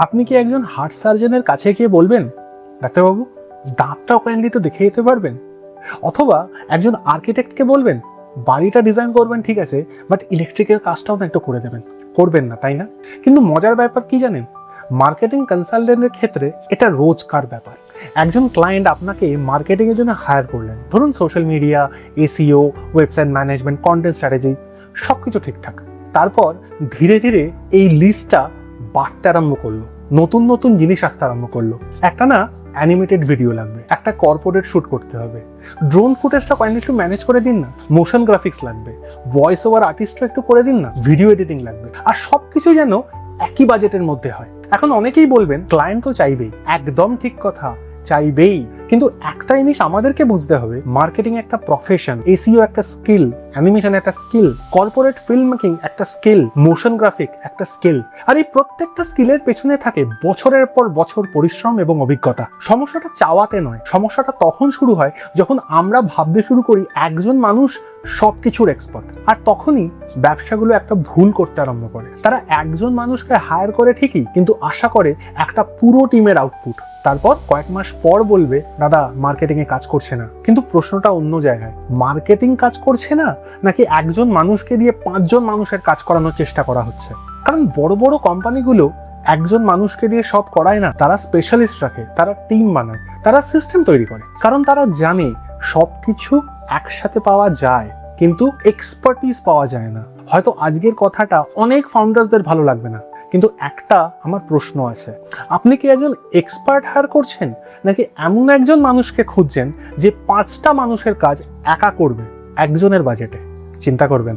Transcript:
আপনি কি একজন হার্ট সার্জনের কাছে গিয়ে বলবেন, ডাক্তারবাবু দাঁতটাও কাইন্ডলি তো দেখে যেতে পারবেন? অথবা একজন আর্কিটেক্টকে বলবেন, বাড়িটা ডিজাইন করবেন ঠিক আছে, বাট ইলেকট্রিকের কাজটাও না একটু করে দেবেন? করবেন না, তাই না? কিন্তু মজার ব্যাপার কি জানেন, মার্কেটিং কনসালটেন্টের ক্ষেত্রে এটা রোজকার ব্যাপার। একজন ক্লায়েন্ট আপনাকে মার্কেটিংয়ের জন্য হায়ার করলেন, ধরুন social media, SEO, website management, content strategy, সব কিছু ঠিকঠাক। তারপর ধীরে ধীরে এই লিস্টটা বাড়তে আরম্ভ করলো, নতুন নতুন জিনিস আসতে আরম্ভ করলো। একটা না অ্যানিমেটেড ভিডিও লাগবে, একটা কর্পোরেট শ্যুট করতে হবে, ড্রোন ফুটেজটা কাইন্ডলি একটু ম্যানেজ করে দিন না, মোশন গ্রাফিক্স লাগবে, ভয়েস ওভার আর্টিস্টও একটু করে দিন না, ভিডিও এডিটিং লাগবে, আর সবকিছু যেন একই বাজেটের মধ্যে হয়। এখন অনেকেই বলবেন ক্লায়েন্ট তো চাইবেই, একদম ঠিক কথা, চাইবেই। কিন্তু একটা জিনিস আমাদেরকে বুঝতে হবে, মার্কেটিং একটা প্রফেশন, এসইও একটা স্কিল, অ্যানিমেশন একটা স্কিল, কর্পোরেট ফিল্ম মেকিং একটা স্কিল, মোশন গ্রাফিক একটা স্কিল। আর এই প্রত্যেকটা স্কিলের পেছনে থাকে বছরের পর বছর পরিশ্রম এবং অভিজ্ঞতা। সমস্যাটা চাওয়াতে নয়, সমস্যাটা তখন শুরু হয় যখন আমরা ভাবতে শুরু করি একজন মানুষ সবকিছুর এক্সপার্ট। আর তখনই ব্যবসাগুলো একটা ভুল করতে আরম্ভ করে। তারা একজন মানুষকে হায়ার করে ঠিকই, কিন্তু আশা করে একটা পুরো টিমের আউটপুট। তারপর কয়েক মাস পর বলবে, দাদা মার্কেটিং এ কাজ করছে না। কিন্তু প্রশ্নটা অন্য জায়গায়, মার্কেটিং কাজ করছে না, নাকি একজন মানুষকে দিয়ে 5 জন মানুষের কাজ করানোর চেষ্টা করা হচ্ছে? কারণ বড় বড় কোম্পানিগুলো একজন মানুষকে দিয়ে সব করায় না, তারা স্পেশালিস্ট রাখে, তারা টিম বানায়, তারা সিস্টেম তৈরি করে। কারণ তারা জানে সবকিছু একসাথে পাওয়া যায়, কিন্তু এক্সপার্টিস পাওয়া যায় না। হয়তো আজকের কথাটা অনেক ফাউন্ডার্সদের ভালো লাগবে না, কিন্তু একটা আমার প্রশ্ন আছে, আপনি কি একজন এক্সপার্ট হায়ার করছেন, নাকি এমন একজন মানুষকে খুঁজছেন যে 5টা মানুষের কাজ একা করবে একজনের বাজেটে? চিন্তা করবেন।